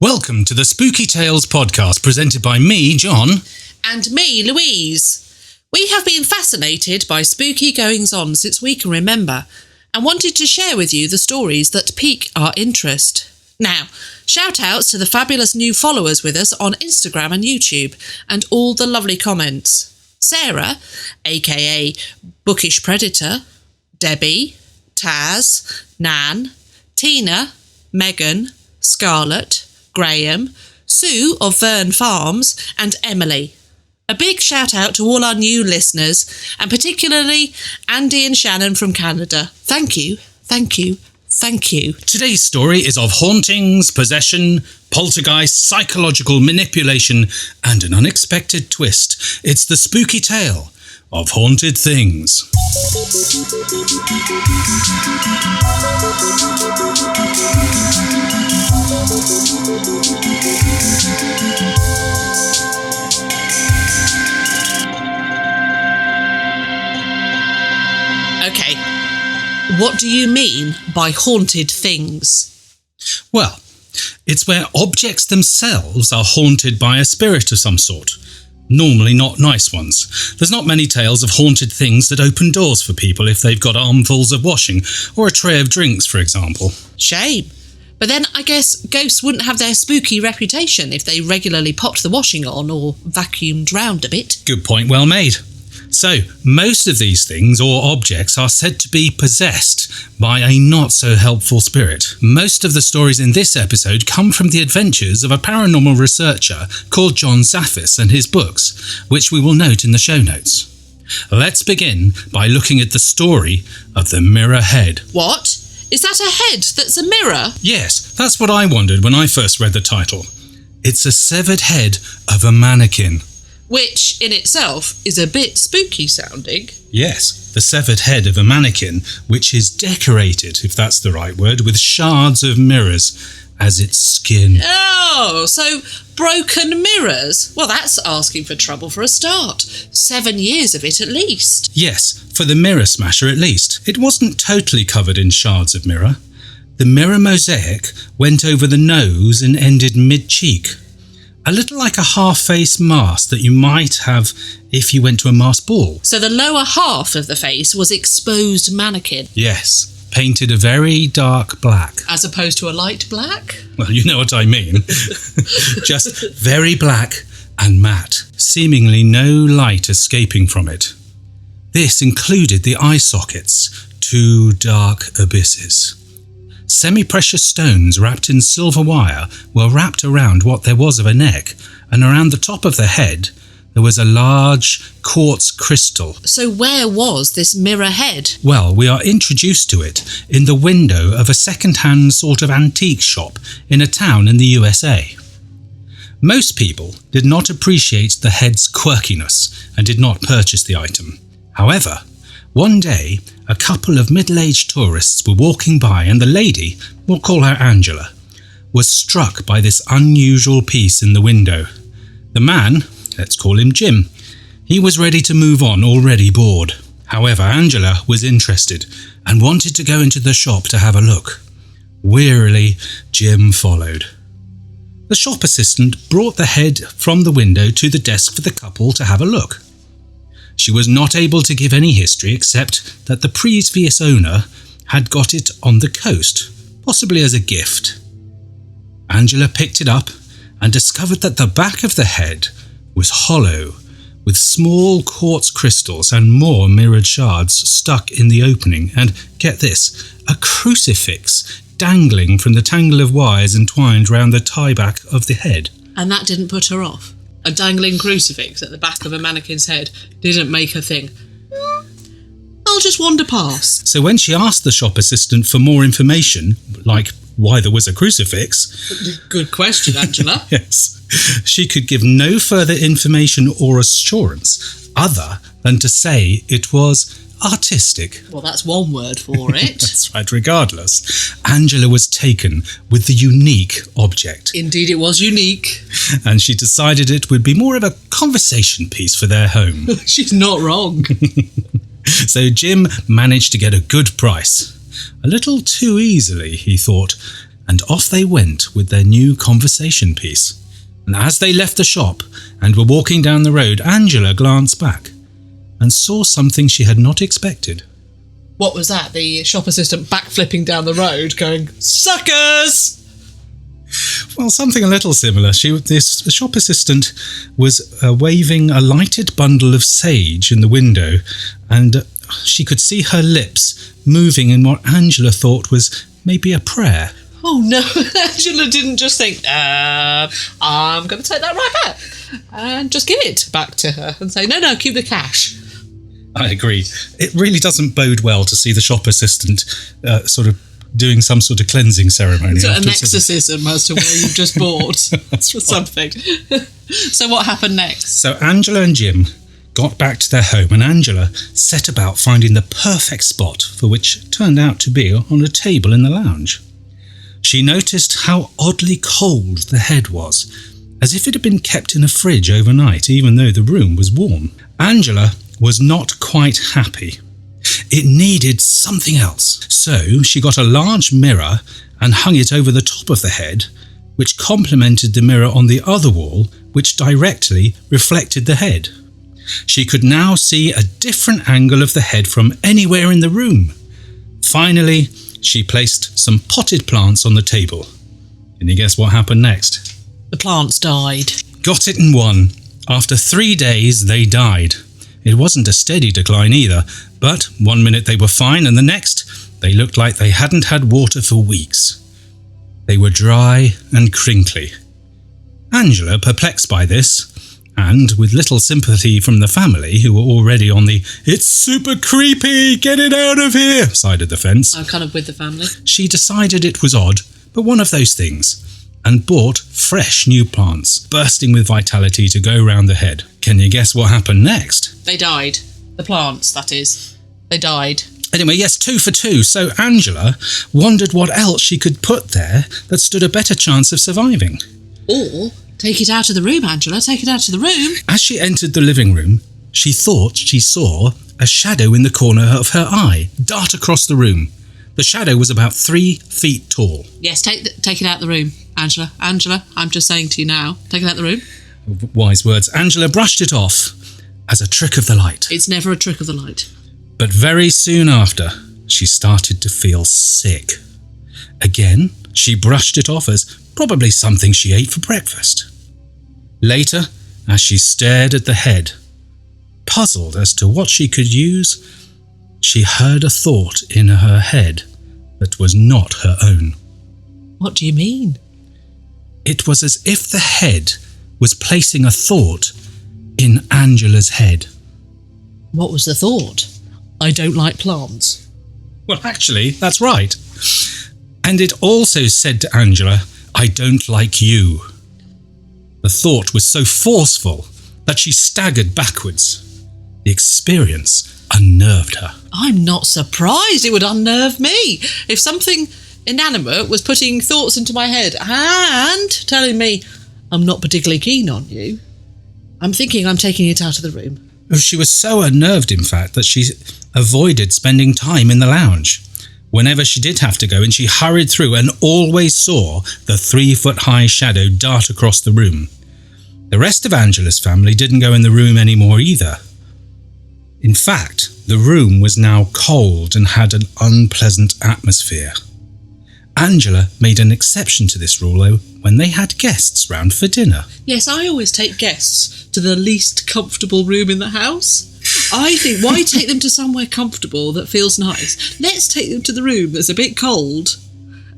Welcome to the Spooky Tales podcast, presented by me, John. And me, Louise. We have been fascinated by spooky goings-on since we can remember, and wanted to share with you the stories that pique our interest. Now, shout-outs to the fabulous new followers with us on Instagram and YouTube, and all the lovely comments. Sarah, aka Bookish Predator, Debbie, Taz, Nan, Tina, Megan, Scarlett, Graham, Sue of Verne Farms, and Emily. A big shout out to all our new listeners, and particularly Andy and Shannon from Canada. Thank you, thank you, thank you. Today's story is of hauntings, possession, poltergeist, psychological manipulation, and an unexpected twist. It's the spooky tale of haunted things. Okay, what do you mean by haunted things? Well, it's where objects themselves are haunted by a spirit of some sort. Normally not nice ones. There's not many tales of haunted things that open doors for people if they've got armfuls of washing, or a tray of drinks, for example. Shame. But then I guess ghosts wouldn't have their spooky reputation if they regularly popped the washing on or vacuumed round a bit. Good point, well made. So, most of these things or objects are said to be possessed by a not-so-helpful spirit. Most of the stories in this episode come from the adventures of a paranormal researcher called John Zaffis and his books, which we will note in the show notes. Let's begin by looking at the story of the mirror head. What? Is that a head that's a mirror? Yes, that's what I wondered when I first read the title. It's a severed head of a mannequin. Which, in itself, is a bit spooky sounding. Yes, the severed head of a mannequin, which is decorated, if that's the right word, with shards of mirrors as its skin. Oh, so broken mirrors? Well, that's asking for trouble for a start. 7 years of it at least. Yes, for the mirror smasher at least. It wasn't totally covered in shards of mirror. The mirror mosaic went over the nose and ended mid-cheek. A little like a half-face mask that you might have if you went to a masked ball. So the lower half of the face was exposed mannequin. Yes, painted a very dark black. As opposed to a light black? Well, you know what I mean. Just very black and matte, seemingly no light escaping from it. This included the eye sockets, 2 dark abysses. Semi-precious stones wrapped in silver wire were wrapped around what there was of a neck, and around the top of the head there was a large quartz crystal. So where was this mirror head? Well, we are introduced to it in the window of a second-hand sort of antique shop in a town in the USA. Most people did not appreciate the head's quirkiness and did not purchase the item. However, one day, a couple of middle-aged tourists were walking by, and the lady, we'll call her Angela, was struck by this unusual piece in the window. The man, let's call him Jim, he was ready to move on, already bored. However, Angela was interested and wanted to go into the shop to have a look. Wearily, Jim followed. The shop assistant brought the head from the window to the desk for the couple to have a look. She was not able to give any history except that the previous owner had got it on the coast, possibly as a gift. Angela picked it up and discovered that the back of the head was hollow, with small quartz crystals and more mirrored shards stuck in the opening, and, get this, a crucifix dangling from the tangle of wires entwined round the tie-back of the head. And that didn't put her off? A dangling crucifix at the back of a mannequin's head didn't make her think, I'll just wander past. So when she asked the shop assistant for more information, like why there was a crucifix... Good question, Angela. Yes. She could give no further information or assurance other than to say it was artistic. Well, that's one word for it. That's right, regardless. Angela was taken with the unique object. Indeed, it was unique. And she decided it would be more of a conversation piece for their home. She's not wrong. So Jim managed to get a good price. A little too easily, he thought, and off they went with their new conversation piece. And as they left the shop and were walking down the road, Angela glanced back and saw something she had not expected. What was that? The shop assistant backflipping down the road going, "Suckers!" Well, something a little similar. The shop assistant was waving a lighted bundle of sage in the window, and she could see her lips moving in what Angela thought was maybe a prayer. Oh no, Angela didn't just think, I'm going to take that right back and just give it back to her and say, no, keep the cash. I agree. It really doesn't bode well to see the shop assistant sort of doing some sort of cleansing ceremony. So an exorcism as to where you've just bought That's right. something. So what happened next? So Angela and Jim got back to their home, and Angela set about finding the perfect spot for which turned out to be on a table in the lounge. She noticed how oddly cold the head was, as if it had been kept in a fridge overnight, even though the room was warm. Angela was not quite happy. It needed something else. So she got a large mirror and hung it over the top of the head, which complemented the mirror on the other wall, which directly reflected the head. She could now see a different angle of the head from anywhere in the room. Finally, she placed some potted plants on the table. Can you guess what happened next? The plants died. Got it in one. After 3 days, they died. It wasn't a steady decline either, but 1 minute they were fine, and the next, they looked like they hadn't had water for weeks. They were dry and crinkly. Angela, perplexed by this, and with little sympathy from the family, who were already on the "it's super creepy, get it out of here" side of the fence, I'm kind of with the family. she decided it was odd, but one of those things, and bought fresh new plants, bursting with vitality to go round the head. Can you guess what happened next? They died. The plants, that is. They died. Anyway, yes, 2 for 2. So Angela wondered what else she could put there that stood a better chance of surviving. Or take it out of the room, Angela. Take it out of the room. As she entered the living room, she thought she saw a shadow in the corner of her eye dart across the room. The shadow was about 3 feet tall. Yes, take it out of the room, Angela. Angela, I'm just saying to you now, take it out of the room. Wise words. Angela brushed it off as a trick of the light. It's never a trick of the light. But very soon after, she started to feel sick. Again, she brushed it off as probably something she ate for breakfast. Later, as she stared at the head, puzzled as to what she could use, she heard a thought in her head that was not her own. What do you mean? It was as if the head was placing a thought in Angela's head. What was the thought? I don't like plants. Well, actually, that's right. And it also said to Angela, "I don't like you." The thought was so forceful that she staggered backwards. The experience unnerved her. I'm not surprised it would unnerve me if something inanimate was putting thoughts into my head and telling me I'm not particularly keen on you. I'm thinking I'm taking it out of the room. She was so unnerved, in fact, that she avoided spending time in the lounge. Whenever she did have to go, and she hurried through and always saw the 3-foot-high shadow dart across the room. The rest of Angela's family didn't go in the room anymore either. In fact, the room was now cold and had an unpleasant atmosphere. Angela made an exception to this rule, though, when they had guests round for dinner. Yes, I always take guests to the least comfortable room in the house. I think, why take them to somewhere comfortable that feels nice? Let's take them to the room that's a bit cold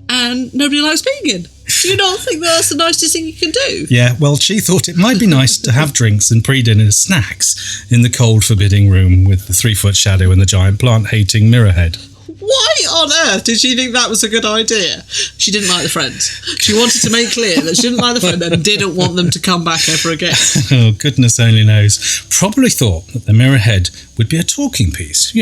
and nobody likes being in. Do you not think that's the nicest thing you can do? Yeah, well, she thought it might be nice to have drinks and pre-dinner snacks in the cold, forbidding room with the 3-foot shadow and the giant plant-hating mirror head. Why on earth did she think that was a good idea? She didn't like the friends. She wanted to make clear that she didn't like the friends and didn't want them to come back ever again. Oh, goodness only knows. Probably thought that the mirror head would be a talking piece,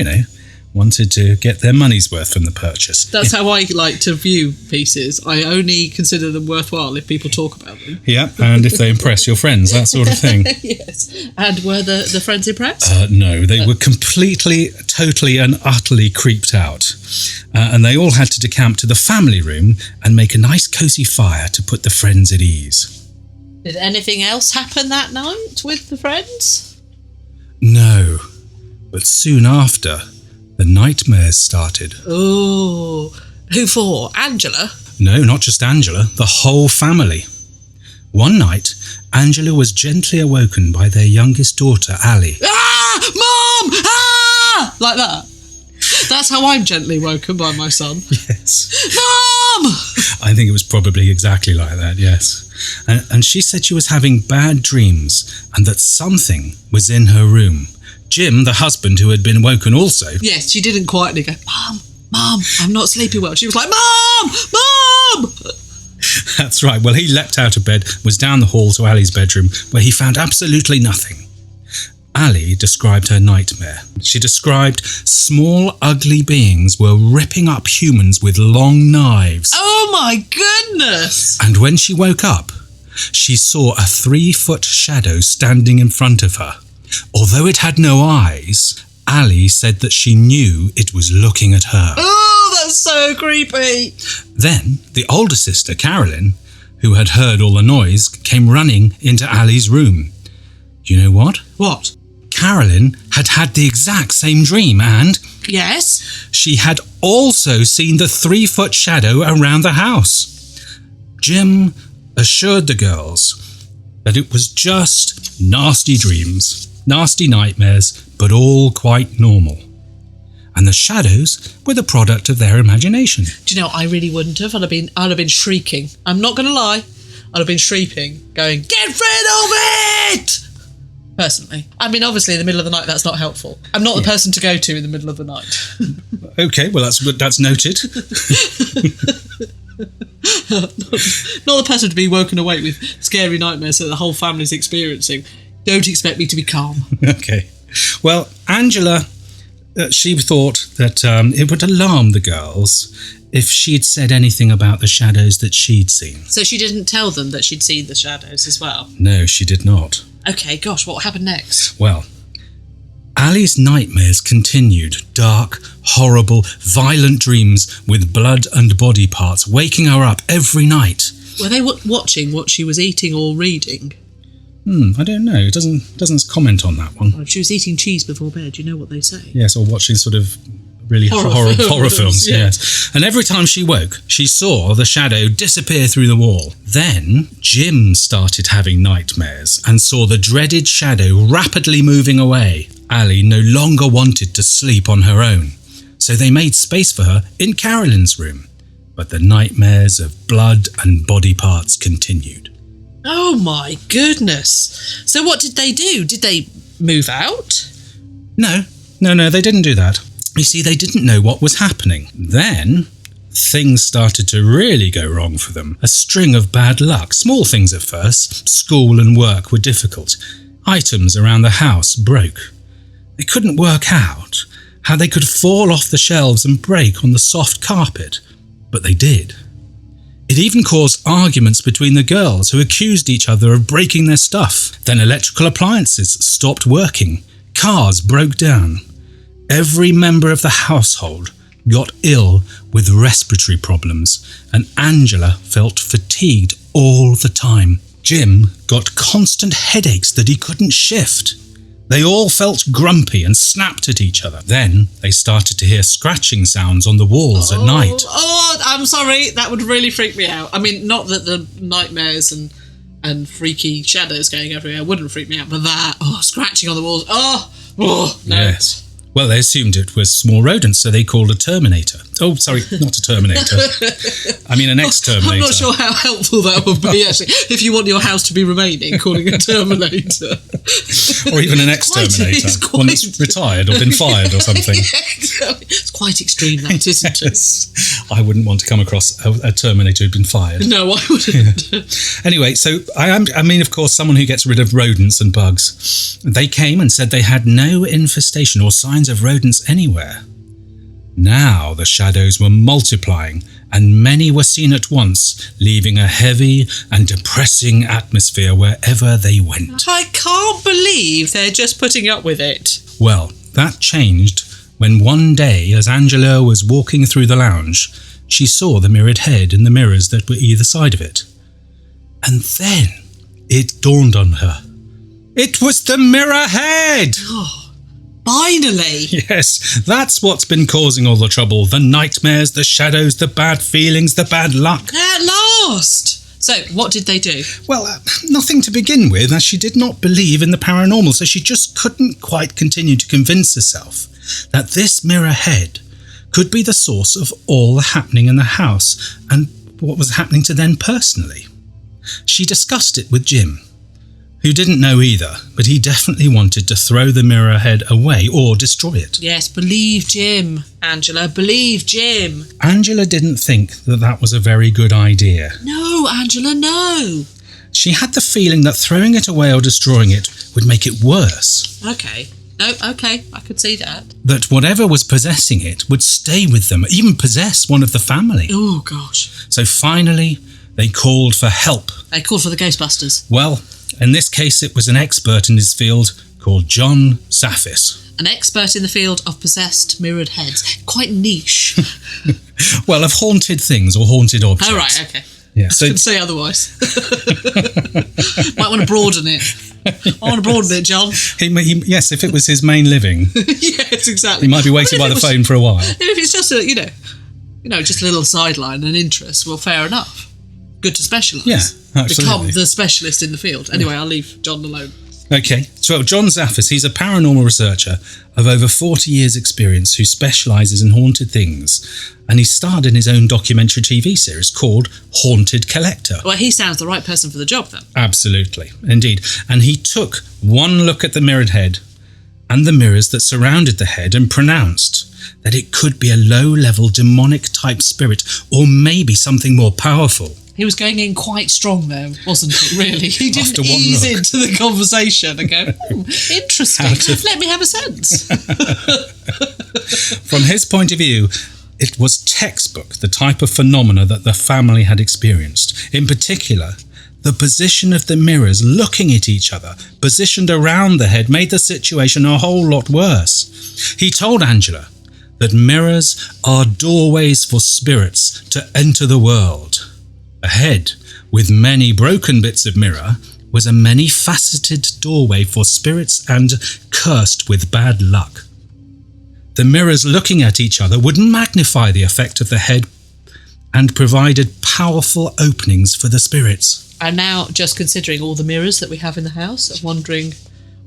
wanted to get their money's worth from the purchase. That's how I like to view pieces. I only consider them worthwhile if people talk about them. Yeah, and if they impress your friends, that sort of thing. Yes. And were the friends impressed? No, they were completely, totally and utterly creeped out. And they all had to decamp to the family room and make a nice cosy fire to put the friends at ease. Did anything else happen that night with the friends? No, but soon after, the nightmares started. Oh, who for? Angela? No, not just Angela, the whole family. One night, Angela was gently awoken by their youngest daughter, Ali. Ah! Mom! Ah! Like that. That's how I'm gently woken by my son. Yes. Mom! I think it was probably exactly like that, yes. And she said she was having bad dreams and that something was in her room. Jim, the husband who had been woken also. Yes, she didn't quietly go, Mom, I'm not sleeping well. She was like, Mom! That's right. Well, he leapt out of bed, was down the hall to Ali's bedroom, where he found absolutely nothing. Ali described her nightmare. She described small, ugly beings were ripping up humans with long knives. Oh my goodness! And when she woke up, she saw a 3-foot shadow standing in front of her. Although it had no eyes, Ali said that she knew it was looking at her. Oh, that's so creepy! Then the older sister, Carolyn, who had heard all the noise, came running into Ali's room. Do you know what? What? Carolyn had had the exact same dream and... Yes? She had also seen the 3-foot shadow around the house. Jim assured the girls that it was just nasty dreams, nasty nightmares, but all quite normal. And the shadows were the product of their imagination. Do you know, I really wouldn't have. I'd have been shrieking. I'm not going to lie. I'd have been shrieking, going, get rid of it! Personally. I mean, obviously, in the middle of the night, that's not helpful. I'm not the person to go to in the middle of the night. Okay, well, that's noted. Not the person to be woken awake with scary nightmares that the whole family's experiencing. Don't expect me to be calm. Okay. Well, Angela, she thought that it would alarm the girls if she'd said anything about the shadows that she'd seen. So she didn't tell them that she'd seen the shadows as well? No, she did not. Okay, gosh, what happened next? Well, Ali's nightmares continued. Dark, horrible, violent dreams with blood and body parts waking her up every night. Were they watching what she was eating or reading? I don't know. It doesn't comment on that one. Well, if she was eating cheese before bed, you know what they say. Yes, or watching sort of really horror films, yes. And every time she woke, she saw the shadow disappear through the wall. Then Jim started having nightmares and saw the dreaded shadow rapidly moving away. Ali no longer wanted to sleep on her own, so they made space for her in Carolyn's room. But the nightmares of blood and body parts continued. Oh my goodness. So what did they do? Did they move out? No, they didn't do that. You see, they didn't know what was happening. Then things started to really go wrong for them. A string of bad luck. Small things at first. School and work were difficult. Items around the house broke. They couldn't work out how they could fall off the shelves and break on the soft carpet, but they did. It even caused arguments between the girls who accused each other of breaking their stuff. Then electrical appliances stopped working. Cars broke down. Every member of the household got ill with respiratory problems, and Angela felt fatigued all the time. Jim got constant headaches that he couldn't shift. They all felt grumpy and snapped at each other. Then they started to hear scratching sounds on the walls at night. Oh, I'm sorry. That would really freak me out. I mean, not that the nightmares and freaky shadows going everywhere wouldn't freak me out, but that, scratching on the walls. No. Yes. Well, they assumed it was small rodents, so they called a Terminator. Oh, sorry, not a Terminator. I mean an exterminator. I'm not sure how helpful that would be, actually, if you want your house to be remaining, calling a Terminator. Or even an exterminator. One that's retired or been fired or something. It's quite extreme, that, isn't it? Yes. I wouldn't want to come across a Terminator who'd been fired. No, I wouldn't. Yeah. Anyway, so I mean, of course, someone who gets rid of rodents and bugs. They came and said they had no infestation or signs of rodents anywhere. Now the shadows were multiplying, and many were seen at once, leaving a heavy and depressing atmosphere wherever they went. I can't believe they're just putting up with it. Well, that changed when one day, as Angela was walking through the lounge, she saw the mirrored head in the mirrors that were either side of it. And then it dawned on her. It was the mirror head! Finally! Yes, that's what's been causing all the trouble. The nightmares, the shadows, the bad feelings, the bad luck. At last! So, what did they do? Well, nothing to begin with, as she did not believe in the paranormal, so she just couldn't quite continue to convince herself that this mirror head could be the source of all the happening in the house and what was happening to them personally. She discussed it with Jim, who didn't know either, but he definitely wanted to throw the mirror head away or destroy it. Yes, believe Jim, Angela, believe Jim. Angela didn't think that that was a very good idea. No, Angela, no. She had the feeling that throwing it away or destroying it would make it worse. Okay. No, okay, I could see that. That whatever was possessing it would stay with them, even possess one of the family. Oh, gosh. So finally, they called for help. They called for the Ghostbusters. Well, in this case, it was an expert in his field called John Zaffis. An expert in the field of possessed mirrored heads. Quite niche. Well, of haunted things or haunted objects. Oh, right, okay. Yeah, I couldn't say otherwise. Might want to broaden it. I want to broaden it, John. Yes, if it was his main living. Yes, exactly. He might be waiting by the phone for a while. If it's just just a little sideline and interest, well, fair enough. Good to specialise. Yeah, absolutely. Become the specialist in the field. Anyway, I'll leave John alone. Okay, so John Zaffis, he's a paranormal researcher of over 40 years' experience who specialises in haunted things, and he starred in his own documentary TV series called Haunted Collector. Well, he sounds the right person for the job, then. Absolutely, indeed. And he took one look at the mirrored head and the mirrors that surrounded the head and pronounced that it could be a low-level demonic-type spirit, or maybe something more powerful. He was going in quite strong there, wasn't it, really? He didn't After one ease look. into the conversation and go, interesting, let me have a sense. From his point of view, it was textbook, the type of phenomena that the family had experienced. In particular, the position of the mirrors looking at each other, positioned around the head, made the situation a whole lot worse. He told Angela that mirrors are doorways for spirits to enter the world. A head with many broken bits of mirror was a many-faceted doorway for spirits and cursed with bad luck. The mirrors looking at each other would magnify the effect of the head and provided powerful openings for the spirits. And now, just considering all the mirrors that we have in the house, I'm wondering,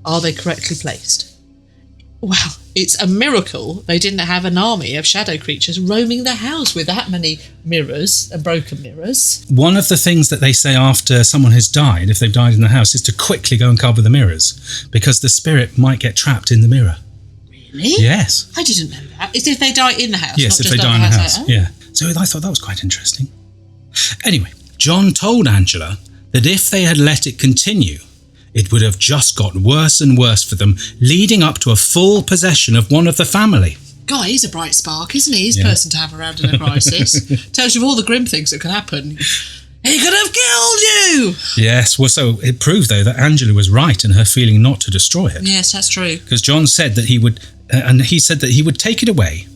are they correctly placed? Wow, it's a miracle they didn't have an army of shadow creatures roaming the house with that many mirrors and broken mirrors. One of the things that they say after someone has died, if they've died in the house, is to quickly go and cover the mirrors, because the spirit might get trapped in the mirror. Really? Yes. I didn't know that. It's if they die in the house, Yes, not if just they die in the house. outside. Yeah. So I thought that was quite interesting. Anyway, John told Angela that if they had let it continue, it would have just got worse and worse for them, leading up to a full possession of one of the family. God, he's a bright spark, isn't he? He's a person to have around in a crisis. Tells you of all the grim things that could happen. He could have killed you! Yes, well, so it proved, though, that Angela was right in her feeling not to destroy it. Yes, that's true. Because John said that he would, and he said that he would take it away,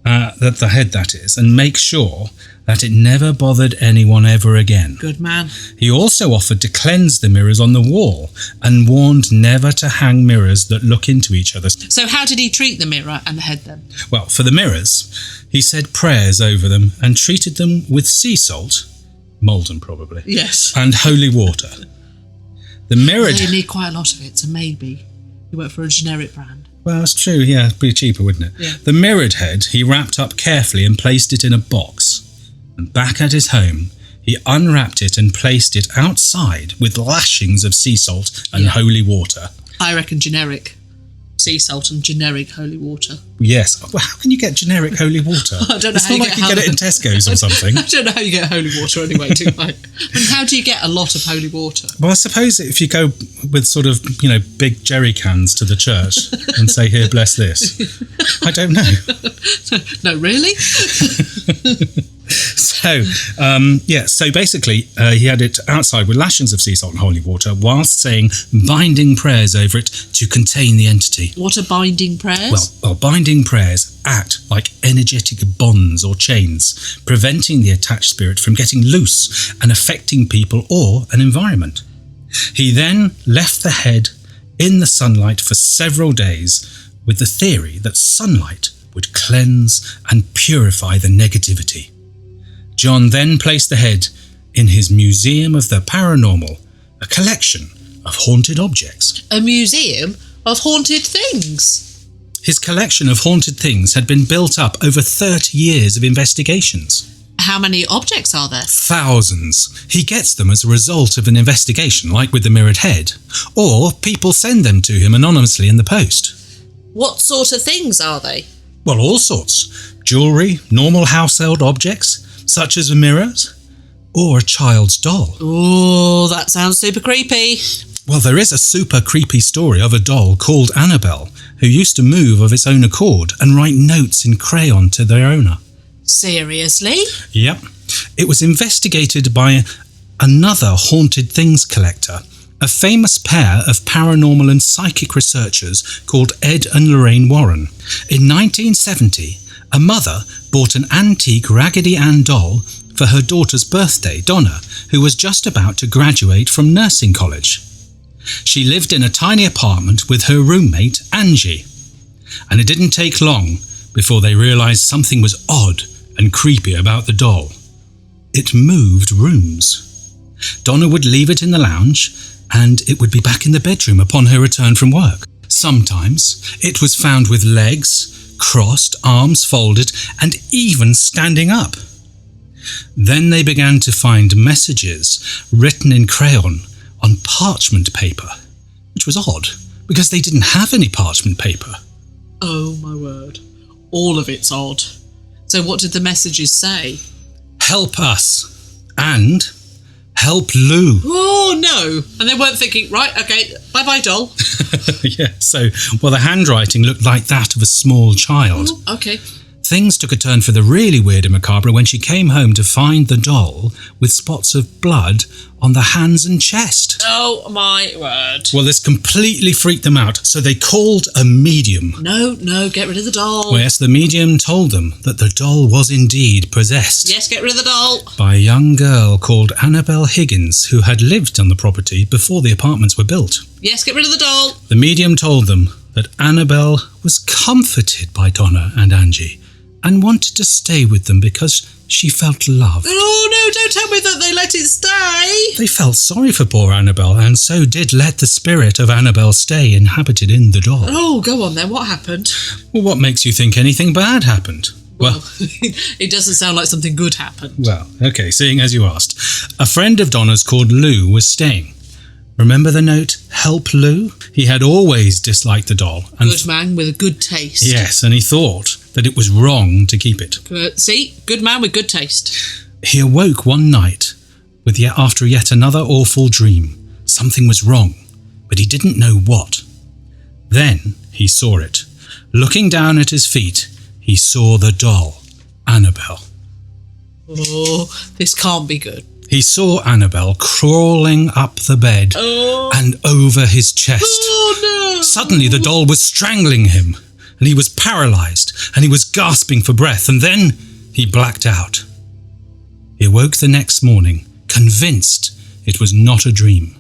the head that is, and make sure that it never bothered anyone ever again. Good man. He also offered to cleanse the mirrors on the wall and warned never to hang mirrors that look into each other. So how did he treat the mirror and the head then? Well, for the mirrors, he said prayers over them and treated them with sea salt, molten probably, Yes. and holy water. The mirrored... They need quite a lot of it, so maybe he went for a generic brand. Well, that's true, yeah, pretty cheaper, wouldn't it? Yeah. The mirrored head he wrapped up carefully and placed it in a box. And back at his home, he unwrapped it and placed it outside with lashings of sea salt and holy water. I reckon generic. sea salt and generic holy water. Yes. Well, how can you get generic holy water? I don't know it's how not like you get it in Tesco's or something. I don't know how you get holy water anyway, do I? And how do you get a lot of holy water? Well, I suppose if you go with sort of, big jerry cans to the church and say, here, bless this. I don't know. No, really? So basically, he had it outside with lashings of sea salt and holy water whilst saying binding prayers over it to contain the entity. What are binding prayers? Well, binding prayers act like energetic bonds or chains, preventing the attached spirit from getting loose and affecting people or an environment. He then left the head in the sunlight for several days with the theory that sunlight would cleanse and purify the negativity. John then placed the head in his Museum of the Paranormal, a collection of haunted objects. A museum of haunted things? His collection of haunted things had been built up over 30 years of investigations. How many objects are there? Thousands. He gets them as a result of an investigation, like with the mirrored head, or people send them to him anonymously in the post. What sort of things are they? Well, all sorts. Jewellery, normal household objects, such as mirrors, or a child's doll. Oh, that sounds super creepy. Well, there is a super creepy story of a doll called Annabelle, who used to move of its own accord and write notes in crayon to their owner. Seriously? Yep. It was investigated by another haunted things collector, a famous pair of paranormal and psychic researchers called Ed and Lorraine Warren. In 1970, a mother bought an antique Raggedy Ann doll for her daughter's birthday, Donna, who was just about to graduate from nursing college. She lived in a tiny apartment with her roommate, Angie, and it didn't take long before they realised something was odd and creepy about the doll. It moved rooms. Donna would leave it in the lounge, and it would be back in the bedroom upon her return from work. Sometimes it was found with legs crossed, arms folded, and even standing up. Then they began to find messages written in crayon on parchment paper, which was odd, because they didn't have any parchment paper. Oh my word. All of it's odd. So what did the messages say? Help us, and help Lou. Oh no. And they weren't thinking, right, okay, bye-bye doll. Yeah, the handwriting looked like that of a small child. Oh, okay. Things took a turn for the really weird and macabre when she came home to find the doll with spots of blood on the hands and chest. Oh my word. Well, this completely freaked them out, so they called a medium. No, get rid of the doll. Well, yes, the medium told them that the doll was indeed possessed. Yes, get rid of the doll. By a young girl called Annabelle Higgins, who had lived on the property before the apartments were built. Yes, get rid of the doll. The medium told them that Annabelle was comforted by Donna and Angie and wanted to stay with them because she felt loved. Oh no, don't tell me that they let it stay. They felt sorry for poor Annabelle and so did let the spirit of Annabelle stay inhabited in the doll. Oh, go on then, what happened? Well, what makes you think anything bad happened? Well, it doesn't sound like something good happened. Well, okay, seeing as you asked. A friend of Donna's called Lou was staying. Remember the note, help Lou? He had always disliked the doll. And good man with a good taste. Yes, and he thought that it was wrong to keep it. See? Good man with good taste. He awoke one night after yet another awful dream. Something was wrong, but he didn't know what. Then he saw it. Looking down at his feet, he saw the doll, Annabelle. Oh, this can't be good. He saw Annabelle crawling up the bed and over his chest. Oh, no. Suddenly the doll was strangling him, and he was paralysed, and he was gasping for breath, and then he blacked out. He awoke the next morning, convinced it was not a dream.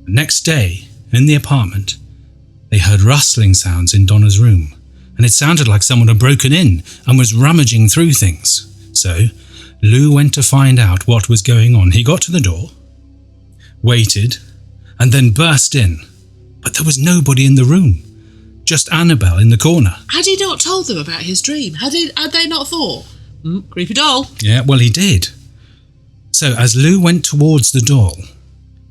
The next day, in the apartment, they heard rustling sounds in Donna's room, and it sounded like someone had broken in and was rummaging through things. So Lou went to find out what was going on. He got to the door, waited, and then burst in. But there was nobody in the room, just Annabelle in the corner. Had he not told them about his dream? Had they not thought, creepy doll? Yeah, well, he did. So as Lou went towards the doll,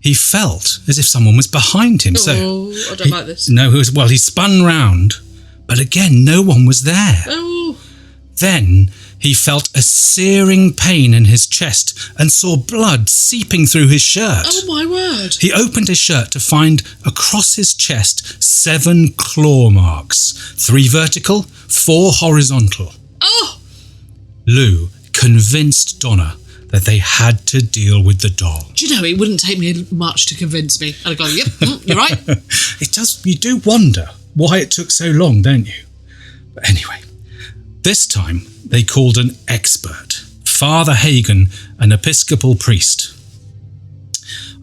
he felt as if someone was behind him. I don't like this. No, he spun round, but again, no one was there. Oh. Then he felt a searing pain in his chest and saw blood seeping through his shirt. Oh, my word. He opened his shirt to find across his chest 7 claw marks, 3 vertical, 4 horizontal. Oh! Lou convinced Donna that they had to deal with the doll. Do you know, it wouldn't take me much to convince me. I'd go, yep, you're right. You do wonder why it took so long, don't you? But anyway, this time they called an expert, Father Hagen, an Episcopal priest.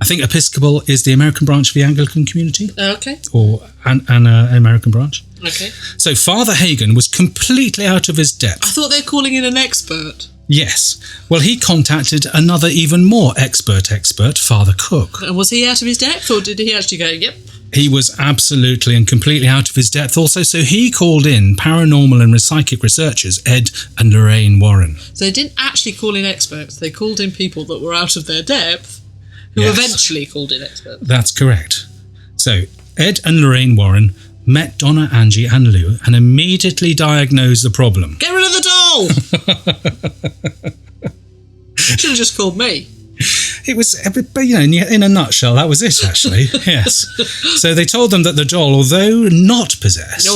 I think Episcopal is the American branch of the Anglican community. Okay. Or an American branch. Okay. So Father Hagen was completely out of his depth. I thought they were calling in an expert. Yes. Well, he contacted another even more expert, Father Cook. And was he out of his depth, or did he actually go, yep? He was absolutely and completely out of his depth also, so he called in paranormal and psychic researchers Ed and Lorraine Warren. So they didn't actually call in experts, they called in people that were out of their depth, who Yes. eventually called in experts. That's correct. So Ed and Lorraine Warren met Donna, Angie and Lou and immediately diagnosed the problem. Get rid of the doll! Should have just called me. It was, in a nutshell, that was it, actually. Yes. So they told them that the doll, although not possessed,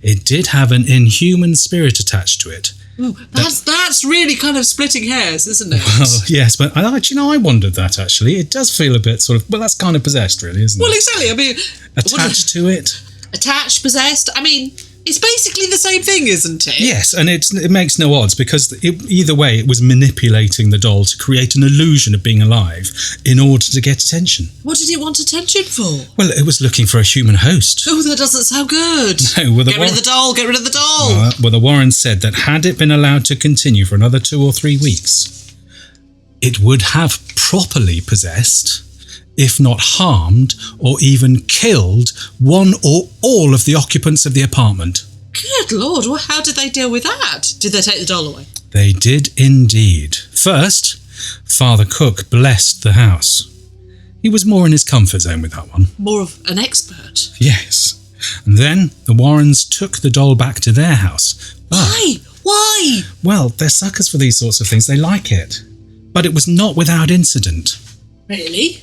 it did have an inhuman spirit attached to it. Ooh, that's really kind of splitting hairs, isn't it? Well, yes, but I wondered that, actually. It does feel a bit sort of, well, that's kind of possessed, really, isn't it? Well, exactly. I mean, attached to it. Attached, possessed. I mean, it's basically the same thing, isn't it? Yes, and it makes no odds because either way, it was manipulating the doll to create an illusion of being alive in order to get attention. What did it want attention for? Well, it was looking for a human host. Oh, that doesn't sound good. No, well, get rid of the doll, get rid of the doll. Well, the Warrens said that had it been allowed to continue for another 2 or 3 weeks, it would have properly possessed, if not harmed or even killed, one or all of the occupants of the apartment. Good Lord, well, how did they deal with that? Did they take the doll away? They did indeed. First, Father Cook blessed the house. He was more in his comfort zone with that one. More of an expert. Yes. And then the Warrens took the doll back to their house. Why? Why? Well, they're suckers for these sorts of things. They like it. But it was not without incident. Really?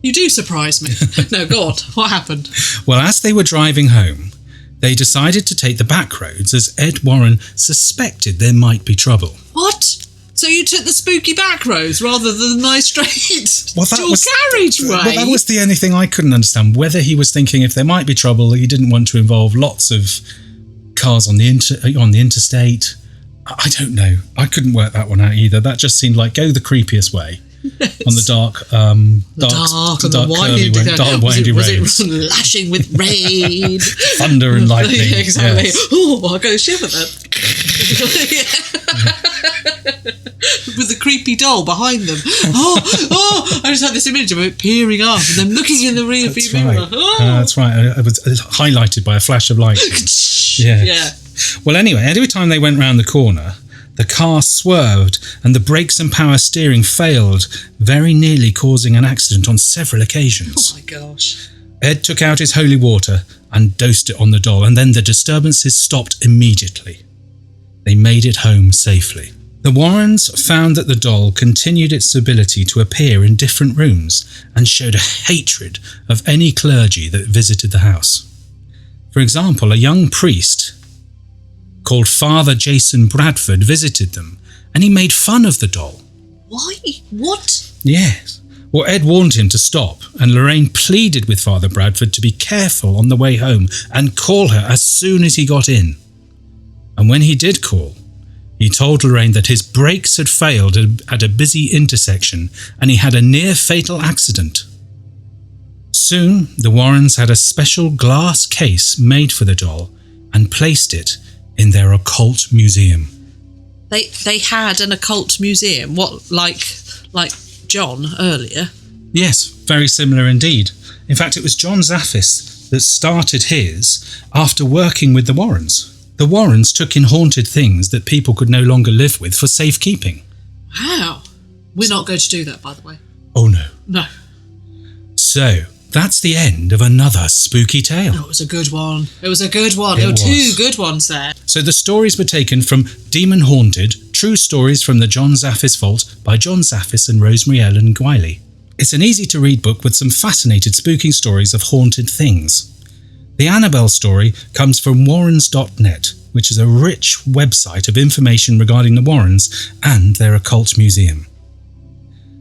You do surprise me. No, go on. What happened? Well, as they were driving home, they decided to take the back roads as Ed Warren suspected there might be trouble. What? So you took the spooky back roads rather than the nice straight dual carriageway? Well, that was the only thing I couldn't understand. Whether he was thinking if there might be trouble, he didn't want to involve lots of cars on the interstate. I don't know. I couldn't work that one out either. That just seemed like go the creepiest way. Yes. On the dark and the windy roads. Was it lashing with rain? Thunder and lightning. Yeah, exactly. Yes. Oh, I'll go shiver then. With the creepy doll behind them. I just had this image of it peering up and then looking in the rear view mirror. That's right. It was highlighted by a flash of light. Yeah. Well, anyway, every time they went round the corner, the car swerved and the brakes and power steering failed, very nearly causing an accident on several occasions. Oh my gosh. Ed took out his holy water and dosed it on the doll, and then the disturbances stopped immediately. They made it home safely. The Warrens found that the doll continued its ability to appear in different rooms and showed a hatred of any clergy that visited the house. For example, a young priest called Father Jason Bradford visited them, and he made fun of the doll. Why? What? Yes. Well, Ed warned him to stop, and Lorraine pleaded with Father Bradford to be careful on the way home and call her as soon as he got in. And when he did call, he told Lorraine that his brakes had failed at a busy intersection and he had a near-fatal accident. Soon, the Warrens had a special glass case made for the doll and placed it in their occult museum. They had an occult museum? What, like John earlier? Yes, very similar indeed. In fact, it was John Zaffis that started his after working with the Warrens. The Warrens took in haunted things that people could no longer live with for safekeeping. Wow. We're not going to do that, by the way. Oh, no. No. So, that's the end of another spooky tale. Oh, it was a good one. There were was. 2 good ones there. So the stories were taken from Demon Haunted, True Stories from the John Zaffis Vault by John Zaffis and Rosemary Ellen Guiley. It's an easy-to-read book with some fascinating spooking stories of haunted things. The Annabelle story comes from warrens.net, which is a rich website of information regarding the Warrens and their occult museum.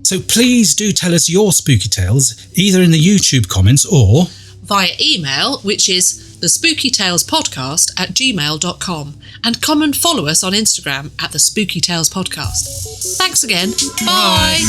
So please do tell us your spooky tales, either in the YouTube comments or via email, which is thespookytalespodcast@gmail.com, and come and follow us on Instagram @thespookytalespodcast. Thanks again. Bye.